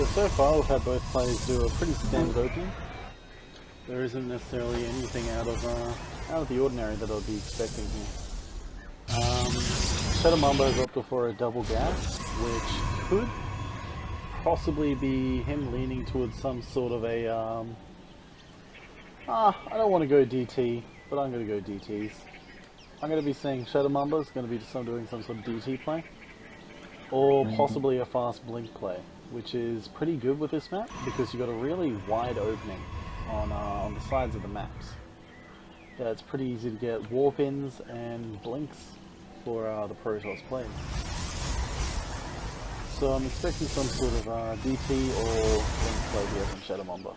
So far we've had both players do a pretty standard opening. There isn't necessarily anything out of the ordinary that I'd be expecting here. ShadowMamba has opted for a double gas, which could possibly be him leaning towards some sort of a I don't want to go DT, but I'm going to go DTs. I'm going to be saying ShadowMamba is going to be doing some sort of DT play, or possibly a fast blink play, which is pretty good with this map because you've got a really wide opening on the sides of the maps. Yeah, it's pretty easy to get warp-ins and blinks for the Protoss players. So I'm expecting some sort of DT or blink play here from ShadowMamba.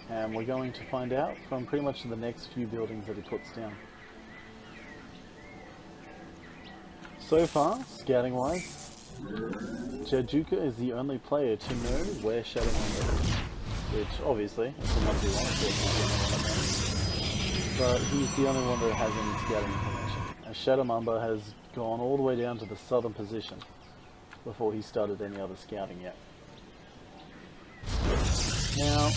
And we're going to find out from pretty much the next few buildings that he puts down. So far, scouting wise, Jhedjuka is the only player to know where ShadowMamba is. Which obviously, it's the 1v1, of course he's the only one that knows. But he's the only one that has any scouting information. As ShadowMamba has gone all the way down to the southern position before he started any other scouting yet. Now,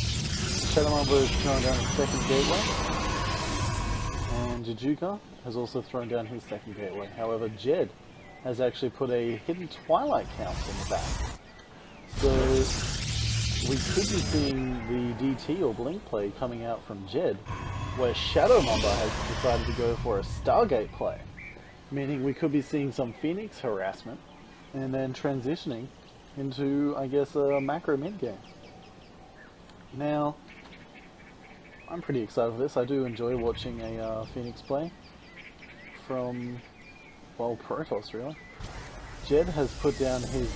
ShadowMamba has thrown down his second gateway, and Jhedjuka has also thrown down his second gateway. However, Jed has actually put a hidden Twilight count in the back. So we could be seeing the DT or blink play coming out from Jed, where ShadowMamba has decided to go for a Stargate play, meaning we could be seeing some Phoenix harassment, and then transitioning into, I guess, a macro mid game. Now, I'm pretty excited for this. I do enjoy watching a Phoenix play from, well, Protoss really. Jed has put down his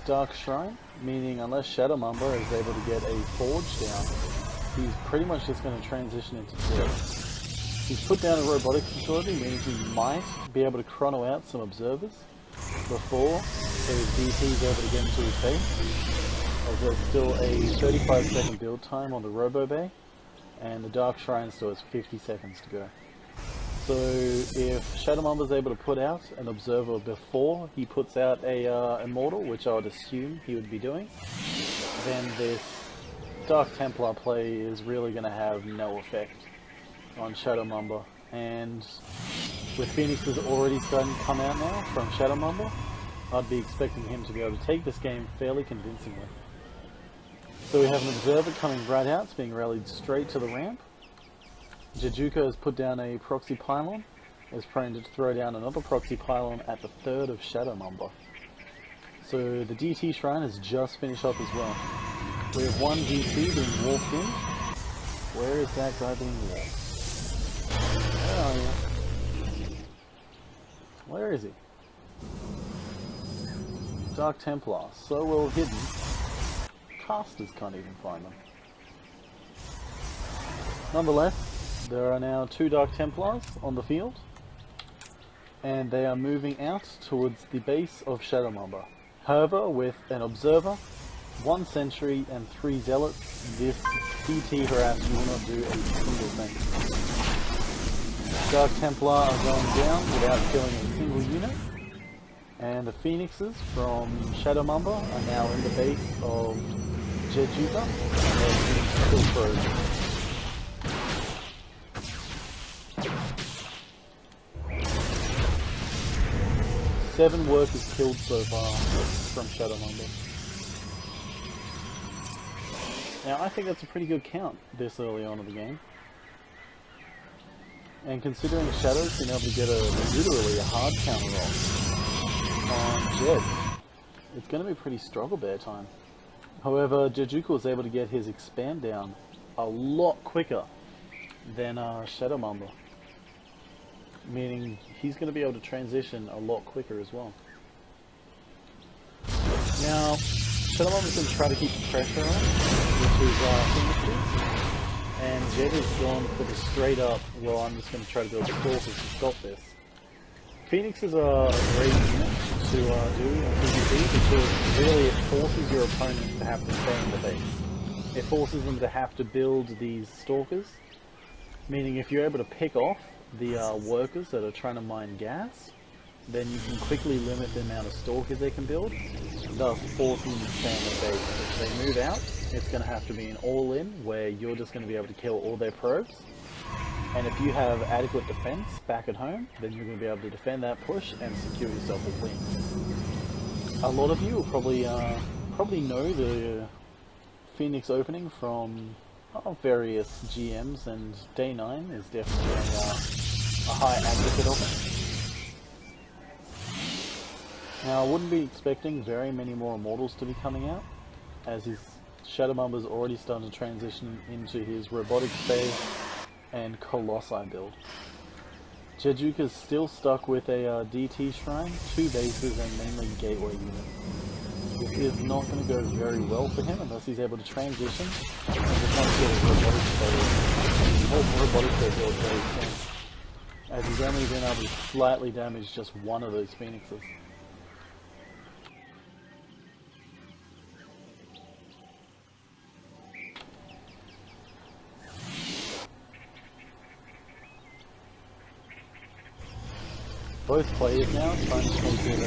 Dark Shrine, meaning unless ShadowMamba is able to get a Forge down, he's pretty much just going to transition into Jed. He's put down a Robotics facility, meaning he might be able to chrono out some observers before his DT is able to get into his base, as there's still a 35-second build time on the Robo Bay, and the Dark Shrine still has 50 seconds to go. So if ShadowMamba is able to put out an observer before he puts out a Immortal, which I would assume he would be doing, then this Dark Templar play is really going to have no effect on ShadowMamba. And with Phoenixes already starting to come out now from ShadowMamba, I'd be expecting him to be able to take this game fairly convincingly. So we have an observer coming right out, it's being rallied straight to the ramp. Jhedjuka has put down a proxy pylon, is prone to throw down another proxy pylon at the third of ShadowMamba. So the DT shrine has just finished up as well. We have one DT being walked in. Where is that guy being walked? Where are you? Where is he? Dark Templar, so well hidden, casters can't even find them. Nonetheless, there are now 2 Dark Templars on the field, and they are moving out towards the base of ShadowMamba. However, with an Observer, 1 Sentry, and 3 Zealots, this DT harass will not do a single thing. Dark Templar are going down without killing a single unit, and the Phoenixes from ShadowMamba are now in the base of Jhedjuka, and they're being still frozen. 7 workers killed so far from ShadowMamba. Now I think that's a pretty good count this early on in the game. And considering Shadow's been able to get literally a hard counter roll on Jed, it's going to be pretty struggle bear time. However, Jhedjuka was able to get his expand down a lot quicker than ShadowMamba, meaning he's going to be able to transition a lot quicker as well. Now, ShadowMamba's going to try to keep the pressure on, which is Phoenixes, and Jed has gone for the straight up, well, I'm just going to try to build Stalkers to stop this. Phoenixes are a great unit to do on PvP because really it forces your opponent to have to stay in the base. It forces them to have to build these Stalkers, meaning if you're able to pick off the workers that are trying to mine gas, then you can quickly limit the amount of stalkers they can build, thus forcing them to stay on their base. If they move out, it's going to have to be an all-in, where you're just going to be able to kill all their probes. And if you have adequate defense back at home, then you're going to be able to defend that push and secure yourself a win. A lot of you will probably know the Phoenix opening from various GMs, and Day 9 is definitely a high advocate of it. Now, I wouldn't be expecting very many more Immortals to be coming out, as his ShadowMamba's already starting to transition into his Robotics Bay and Colossi build. Jhedjuka's still stuck with a DT Shrine, 2 bases and mainly Gateway units. This is not going to go very well for him unless he's able to transition and become sort of Robotics Bay build very soon, as he's only been able to slightly damage just one of those Phoenixes. Both players now trying to take it,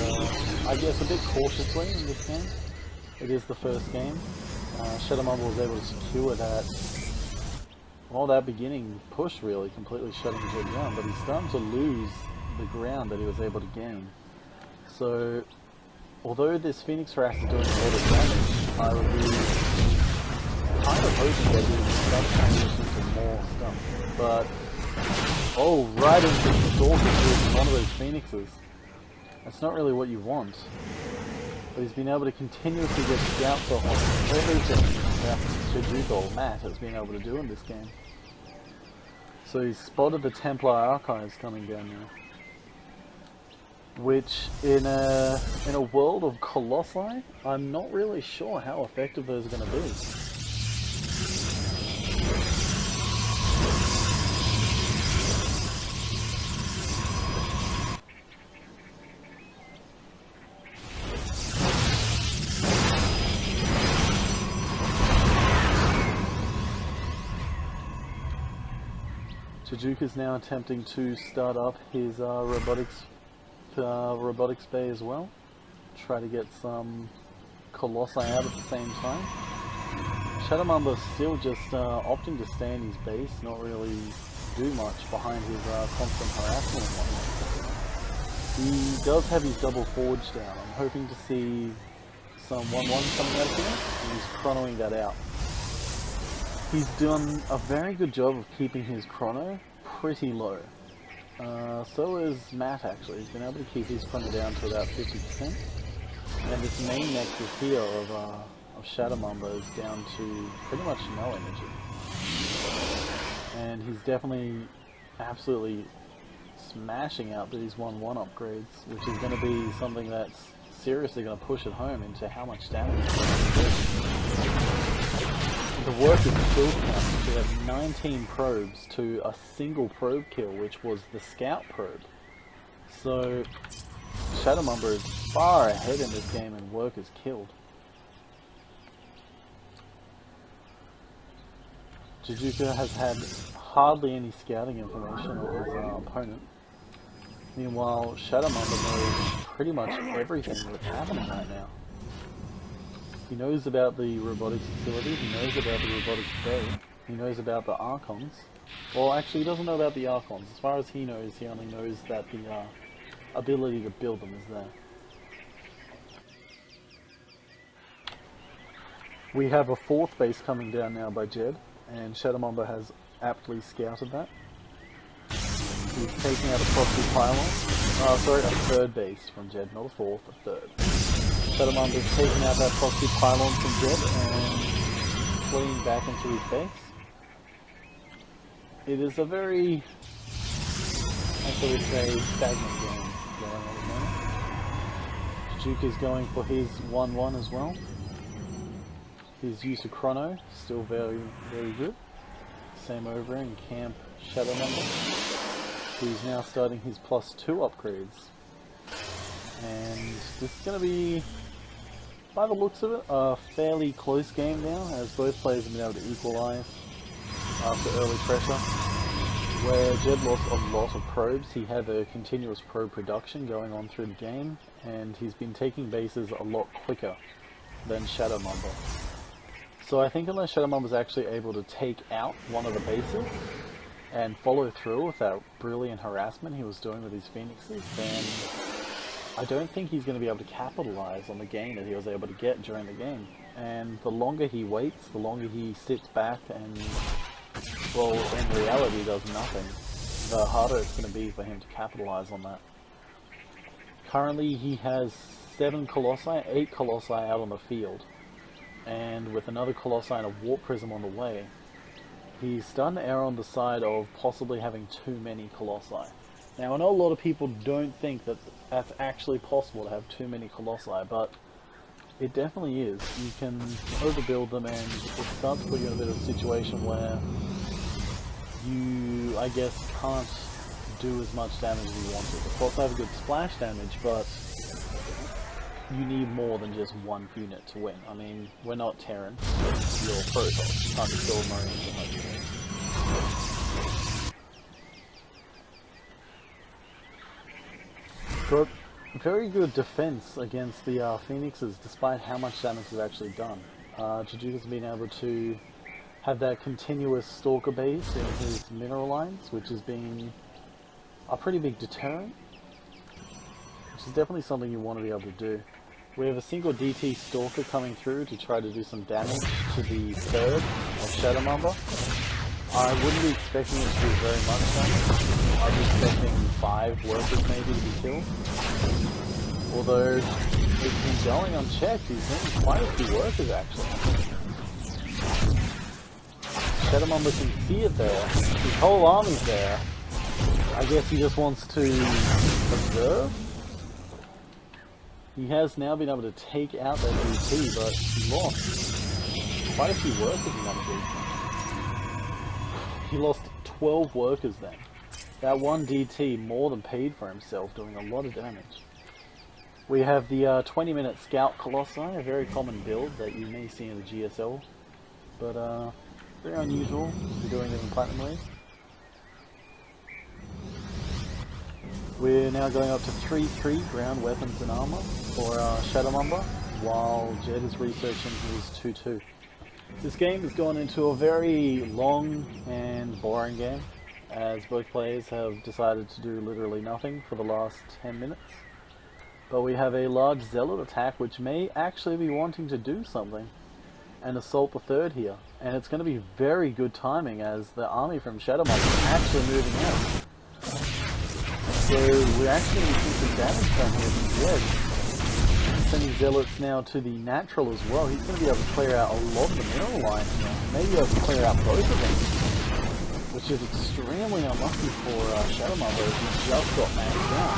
I guess, a bit cautiously in this game. It is the first game. ShadowMamba was able to secure that beginning push, really, completely shutting Jed down, but he's starting to lose the ground that he was able to gain. So, although this Phoenix Harass is doing a lot of damage, I would be kind of hoping that he would start transitioning to more stuff. But oh, right into the Stalker with one of those Phoenixes. That's not really what you want. But he's been able to continuously get scouts off everything that Jhedjuka or Matt has been able to do in this game. So he's spotted the Templar Archives coming down now. Which, in a world of Colossi, I'm not really sure how effective those are going to be. Jhedjuka's now attempting to start up his robotics bay as well. Try to get some Colossi out at the same time. ShadowMamba's still just opting to stay in his base, not really do much behind his constant harassment and whatnot. He does have his double forge down. I'm hoping to see some 1-1s coming out of here, and he's chronoing that out. He's done a very good job of keeping his chrono pretty low. So is Matt, actually. He's been able to keep his chrono down to about 50%. And this main nexus here of ShadowMamba is down to pretty much no energy. And he's definitely absolutely smashing out these 1-1 upgrades, which is going to be something that's seriously going to push it home into how much damage he's going to do. The work is the kill count. We have 19 probes to a single probe kill, which was the scout probe. So ShadowMamba is far ahead in this game in workers killed. Jhedjuka has had hardly any scouting information of his opponent. Meanwhile, ShadowMamba knows pretty much everything that's happening right now. He knows about the robotics facility, he knows about the robotics bay, he knows about the Archons. Well, actually he doesn't know about the Archons. As far as he knows, he only knows that the ability to build them is there. We have a 4th base coming down now by Jed, and ShadowMamba has aptly scouted that. He's taking out a proxy pylon. Sorry, a 3rd base from Jed, not a 4th, a 3rd. ShadowMamba's taking out that proxy pylon from Jed and fleeing back into his base. It is a very, I would say, stagnant game going on at the moment. Jhedjuka's going for his 1-1 as well. His use of chrono, still very, very good. Same over in Camp ShadowMamba. He's now starting his +2 upgrades. And this is going to be, by the looks of it, a fairly close game now, as both players have been able to equalise after early pressure. where Jed lost a lot of probes. He had a continuous probe production going on through the game, and he's been taking bases a lot quicker than ShadowMamba. So I think unless ShadowMamba was actually able to take out one of the bases and follow through with that brilliant harassment he was doing with his Phoenixes, then I don't think he's going to be able to capitalize on the gain that he was able to get during the game. And the longer he waits, the longer he sits back and, well, in reality does nothing, the harder it's going to be for him to capitalize on that. Currently he has 7 Colossi, 8 Colossi out on the field, and with another Colossi and a Warp Prism on the way, he's starting to err on the side of possibly having too many Colossi. Now I know a lot of people don't think that that's actually possible to have too many Colossi, but it definitely is. You can overbuild them and it starts to put you in a bit of a situation where you, I guess, can't do as much damage as you want to. Of course, I have a good splash damage, but you need more than just one unit to win. I mean, we're not Terran, you're Protoss. You can't just build Marines and hope. But very good defense against the Phoenixes, despite how much damage they've actually done. Jhedjuka's been able to have that continuous Stalker base in his mineral lines, which has been a pretty big deterrent, which is definitely something you want to be able to do. We have a single DT Stalker coming through to try to do some damage to the third of ShadowMamba. I wouldn't be expecting it to do very much damage. I'm expecting 5 workers maybe to be killed. Although, it's been going unchecked, he's hitting quite a few workers actually. ShadowMamba can see it there, his whole army's there. I guess he just wants to observe. He has now been able to take out that DT, but he lost quite a few workers in that DT. He lost 12 workers then. That one DT more than paid for himself, doing a lot of damage. We have the 20-minute Scout Colossi, a very common build that you may see in the GSL, but very unusual to be doing it in Platinum League. We're now going up to 3-3 ground weapons and armor for ShadowMamba, while Jed is researching his 2-2. This game has gone into a very long and boring game, as both players have decided to do literally nothing for the last 10 minutes. But we have a large Zealot attack which may actually be wanting to do something and assault the third here. And it's going to be very good timing as the army from ShadowMamba is actually moving out. So we're actually going to see some damage come here from Jed. Sending Zealots now to the natural as well. He's going to be able to clear out a lot of the mineral lines now. Maybe able to clear out both of them, which is extremely unlucky for ShadowMamba as he just got maxed out.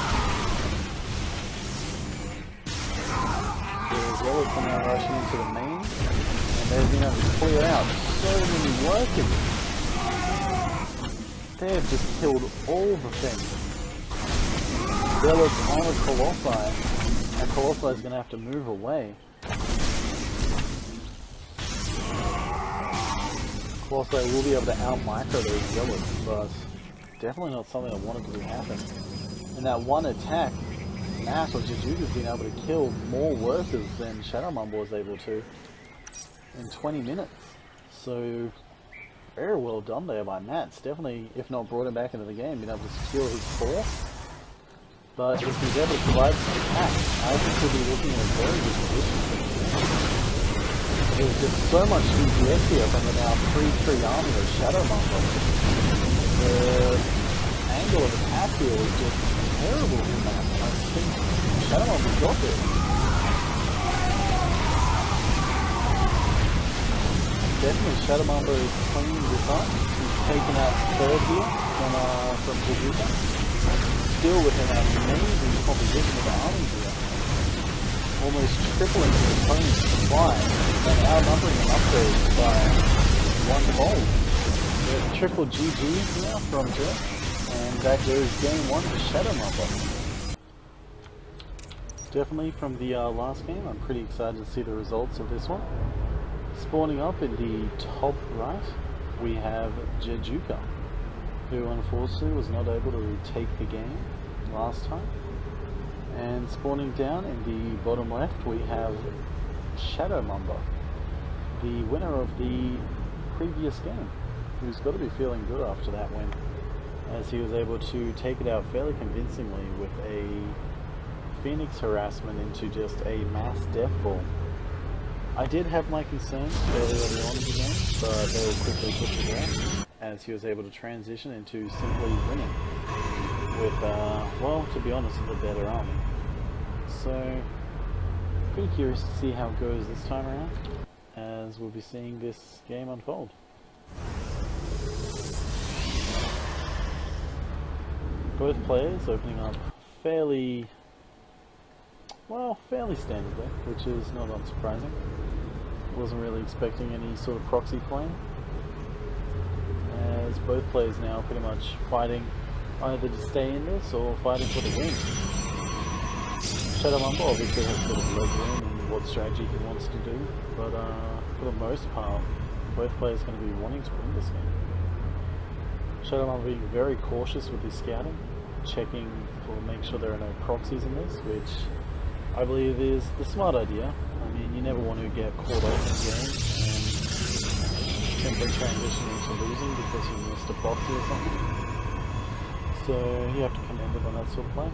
The Zealots are now rushing into the main, and they've been able to clear out so many workers. They have just killed all the things. Zealots on a Colossi, and Colossi is going to have to move away. Colossi will be able to out-micro those Zealots, but definitely not something I wanted to happen. In that one attack, Matt or Jhedjuka's been able to kill more workers than ShadowMamba was able to in 20 minutes. So, very well done there by Matt. It's definitely, if not brought him back into the game, been able to secure his 4. But if he's able to provide some attack, I think he'll be looking at a very good position. There's just so much DPS here from the now 3-3 army of ShadowMamba. The angle of attack here is just terrible in that. I think ShadowMamba got it. Definitely ShadowMamba is cleaning this up. He's taken out third here from Jhedjuka. Still with an amazing composition of the army here. Almost tripling his opponent's supply and outnumbering him upgrades by 1-fold. There's triple GG here from Jed, and that goes game 1 for ShadowMamba. Definitely from the last game, I'm pretty excited to see the results of this one. Spawning up in the top right, we have Jhedjuka. who unfortunately was not able to take the game last time. And spawning down in the bottom left we have ShadowMamba, the winner of the previous game, who's got to be feeling good after that win, as he was able to take it out fairly convincingly with a Phoenix harassment into just a mass death ball. I did have my concerns fairly early on in the game, but they were quickly put to rest as he was able to transition into simply winning with, well, to be honest, with a better army. So, pretty curious to see how it goes this time around, as we'll be seeing this game unfold. Both players opening up fairly standardly, which is not unsurprising. Wasn't really expecting any sort of proxy play, as both players now pretty much fighting either to stay in this or fighting for the win. ShadowMamba obviously has a bit of leg room in what strategy he wants to do, but for the most part, both players are going to be wanting to win this game. ShadowMamba being very cautious with his scouting, checking for make sure there are no proxies in this, which I believe is the smart idea. I mean, you never want to get caught off in the game and simply transition into losing because you missed a proxy or something. So you have to commend him on that sort of play.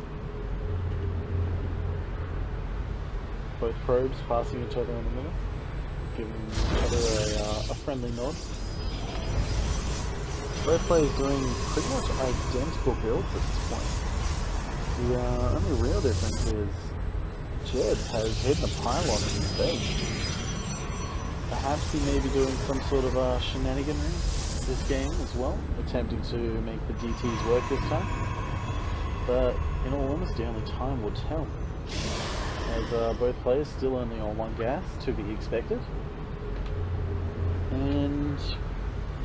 Both probes passing each other in the middle, giving each other a friendly nod. Both players doing pretty much identical builds at this point. The only real difference is Jed has hidden a pylon in his base. Perhaps he may be doing some sort of shenaniganry this game as well, attempting to make the DTs work this time. But in all honesty, only time will tell, as both players still only on one gas, to be expected. And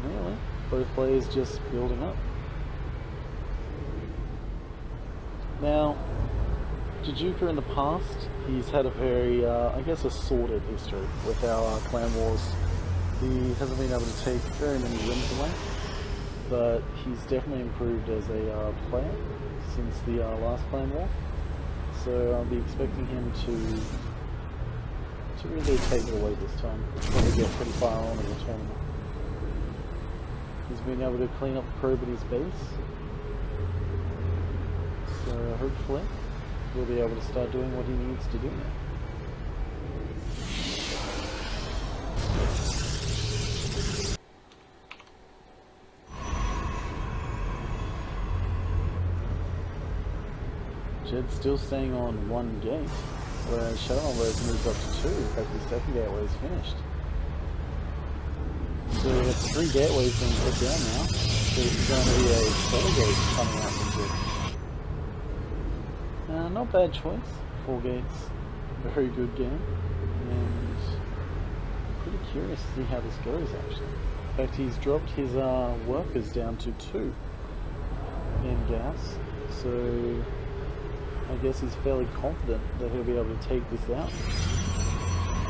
really, both players just building up. Now, Jhedjuka in the past, he's had a very, I guess, a sordid history with our clan wars. He hasn't been able to take very many wins away, but he's definitely improved as a player since the last clan war. So I'll be expecting him to really take it away this time. Probably get pretty far on in the tournament. He's been able to clean up the probe at his base, so hopefully he'll be able to start doing what he needs to do now. Jed's still staying on one gate, whereas ShadowMamba has moved up to 2. In fact, the second gateway is finished. So we have 3 gateways being put down now. So this is going to be a 4 gate coming out from Jed. Not bad choice. 4 gates, very good game, and pretty curious to see how this goes actually. In fact, he's dropped his workers down to 2 in gas, so I guess he's fairly confident that he'll be able to take this out.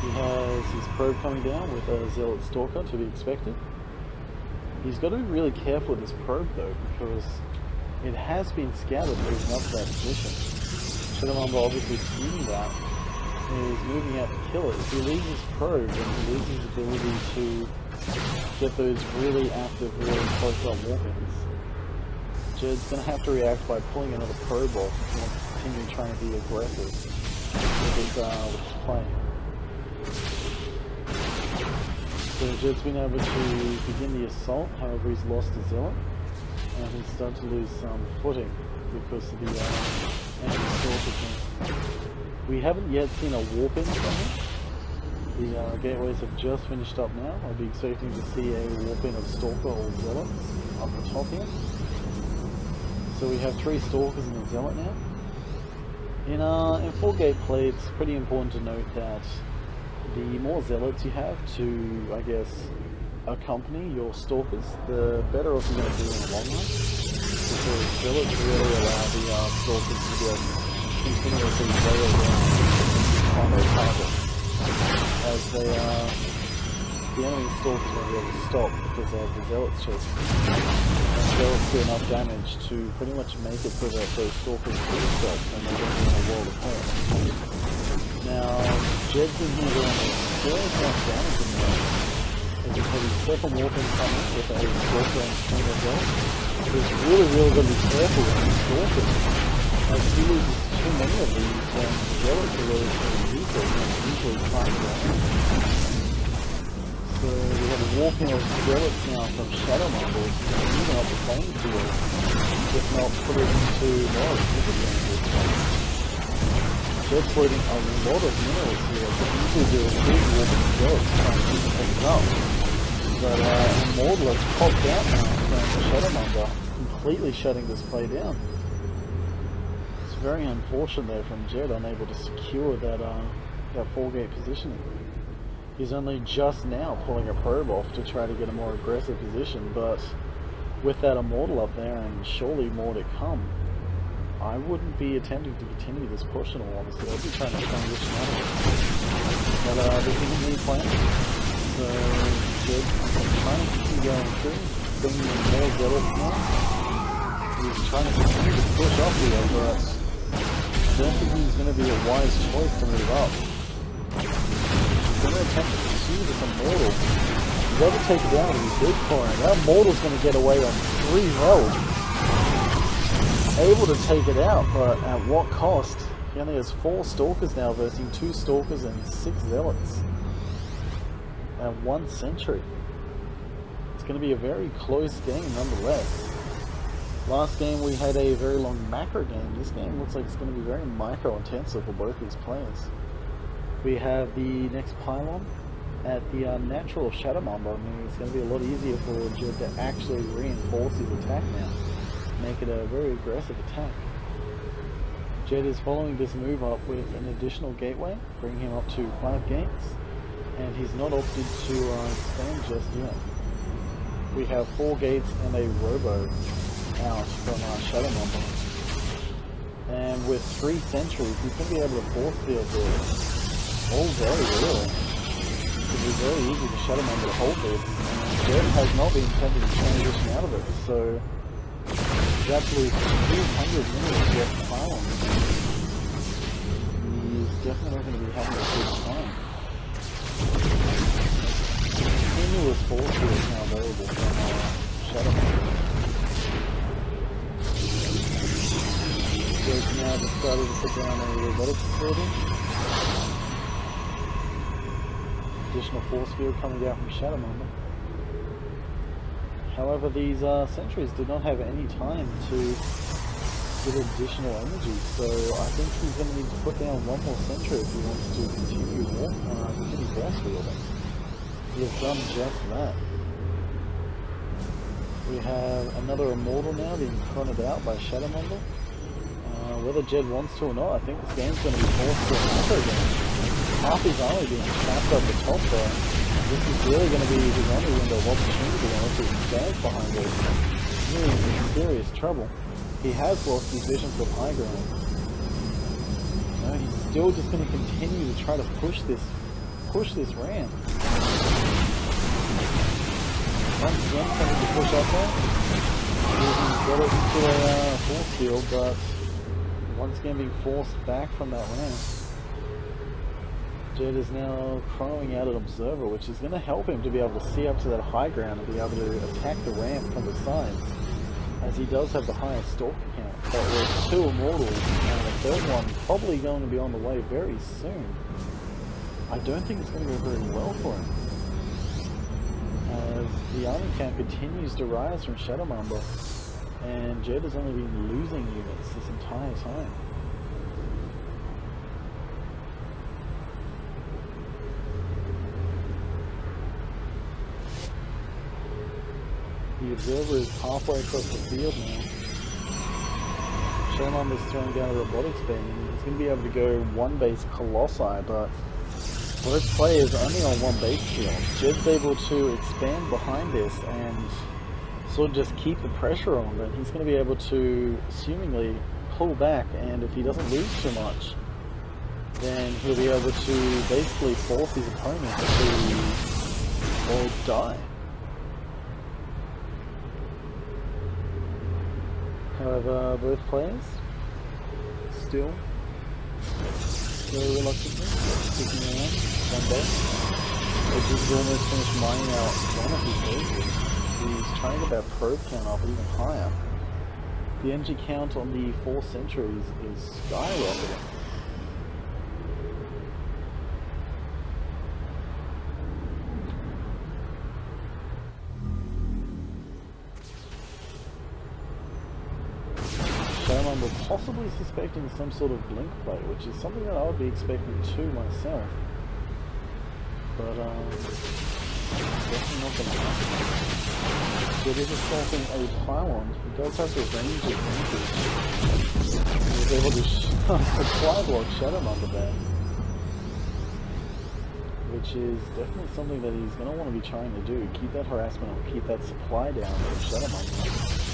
He has his probe coming down with a Zealot Stalker to be expected. He's got to be really careful with this probe though, because it has been scouted moving up to that position. ShadowMamba obviously seeing that is moving out to kill it. If he leaves his probe, then he loses his ability to get those really active, really close-up walk-ins. Jed's going to have to react by pulling another probe off if he wants to continue trying to be aggressive with his play. So Jed's been able to begin the assault, however he's lost his Zealot, and he's started to lose some footing because of the enemy Stalker. We haven't yet seen a warp in from him. The gateways have just finished up now. I'll be expecting to see a warp in of Stalker or Zealot up the top here. So we have 3 Stalkers and a Zealot now. In 4 gate play, it's pretty important to note that the more Zealots you have to, I guess, accompany your Stalkers, the better off you're going to be in the long run. Because Zealots really allow the Stalkers to be able to continuously rail down on their target. As the enemy Stalkers won't be able to stop because they have the Zealots chasing them. Zealots do enough damage to pretty much make it so that those Stalkers pretty stuck and they're going to be in a world of hurt. Now, Jed's in here doing a serious amount of damage in there. As you have his second warping coming with a Stalker and Sting as well. So it's really got to be careful with these Stalkers. As he loses too many of these, then Zealots are really going to use those and usually find them. So we have a warping of Zealots now from ShadowMamba, even up the playing field, if not put it into more disadvantage. Jed's putting a lot of minerals here, so usually do a big warping of Zealots trying to keep things up. But Immortal has popped out now from ShadowMamba, completely shutting this play down. It's very unfortunate there from Jed, unable to secure that 4-gate positioning. He's only just now pulling a probe off to try to get a more aggressive position, but with that Immortal up there and surely more to come, I wouldn't be attempting to continue this push in all honesty. I'd be trying to transition out of it. But this isn't any plan. So Jed, I'm trying to continue going through, bringing in more Zealots now. He's trying to continue to push up here, but I don't think he's going to be a wise choice to move up. He's going to attempt to pursue this Immortal. He's able to take it down with his big fire. That Immortal's going to get away on 3 health. Able to take it out, but at what cost? He only has 4 Stalkers now versus 2 Stalkers and 6 Zealots. And 1 Sentry. It's going to be a very close game nonetheless. Last game we had a very long macro game. This game looks like it's going to be very micro intensive for both these players. We have the next pylon at the natural of ShadowMamba. I mean, it's going to be a lot easier for Jed to actually reinforce his attack now. Make it a very aggressive attack. Jed is following this move up with an additional gateway, bringing him up to 5 gates, and he's not opted to expand just yet. We have 4 gates and a robo out from ShadowMamba. And with 3 sentries, he's going to be able to force field this. All very real. It would be very easy for ShadowMamba to hold this, and Jed has not been tempted to transition out of it, so he's actually 200 minutes left to pile on. He's definitely not going to be having a good time. Continuous force field is now available from ShadowMamba. Jed's now decided to put down a robotic facility. Additional force field coming out from ShadowMamba. However, these sentries did not have any time to get additional energy, so I think he's going to need to put down 1 more sentry if he wants to continue force fielding. He has done just that. We have another Immortal now being fronted out by ShadowMamba. Whether Jed wants to or not, I think this game's going to be forced to a macro game. Half his army being trapped up the top there. This is really going to be his only window of opportunity unless he stands behind it. He's really in serious trouble. He has lost his vision from high ground. No, he's still just going to continue to try to push this ramp. Once again, trying to push up there. He's got it into a force field, but once again being forced back from that ramp. Jed is now chronoing out an observer, which is going to help him to be able to see up to that high ground and be able to attack the ramp from the sides, as he does have the highest Stalker count. But with 2 Immortals and the 3rd one probably going to be on the way very soon, I don't think it's going to go very well for him. As the army count continues to rise from ShadowMamba, and Jed has only been losing units this entire time. The observer is halfway across the field now. ShadowMamba is throwing down a robotics beam. He's going to be able to go 1 base Colossi, but both players only on 1 base field. Jed's able to expand behind this and sort of just keep the pressure on, but he's going to be able to assumingly pull back, and if he doesn't lose too much, then he'll be able to basically force his opponent to all die. However, both players still very reluctantly sticking around one day. He's almost finished mining out one of his bases. He's trying to get that probe count up even higher. The energy count on the 4 centuries is skyrocketing. ShadowMamba possibly suspecting some sort of blink play, which is something that I would be expecting too myself. But definitely not going to happen. It is assaulting a pylon. He does have the range advantage. He was able to supply block ShadowMamba there, which is definitely something that he's going to want to be trying to do. Keep that harassment up, keep that supply down with ShadowMamba.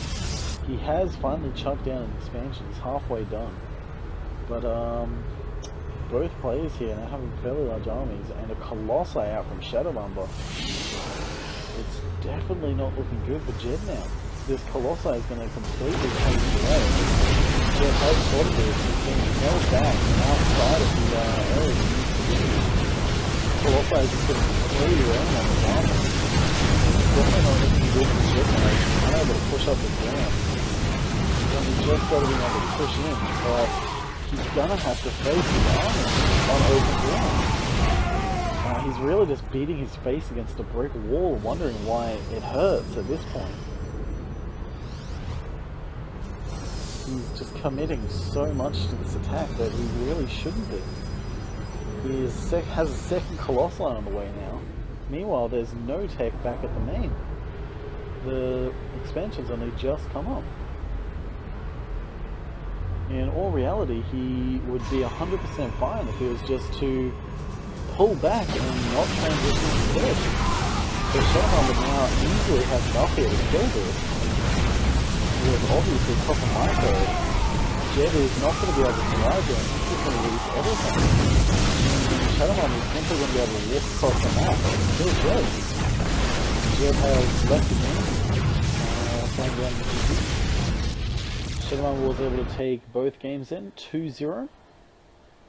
He has finally chucked down an expansion. He's halfway done, but both players here now having fairly large armies and a Colossi out from ShadowMamba. It's definitely not looking good for Jhed now. This Colossi is going to completely take him away. Jhed has thought of this. He's being held back outside of the area he needs to be. Colossi is just getting completely around on his army. It's definitely not looking good for Jhed now. He's unable to push up the ground. He's only just got to be able to push in, but he's gonna have to face his army on open ground. He's really just beating his face against a brick wall, wondering why it hurts at this point. He's just committing so much to this attack that he really shouldn't be. He has a second Colossi on the way now. Meanwhile, there's no tech back at the main. The expansion's only just come up. In all reality, he would be 100% fine if he was just to pull back and not transition instead. So ShadowMamba now easily has enough here to kill this. With obviously proper micro, Jhed is not going to be able to survive there. He's just going to lose everything. And ShadowMamba is simply going to be able to walk across the map and kill Jhed. Jhed has left again. Going down the GG. ShadowMamba was able to take both games in 2-0.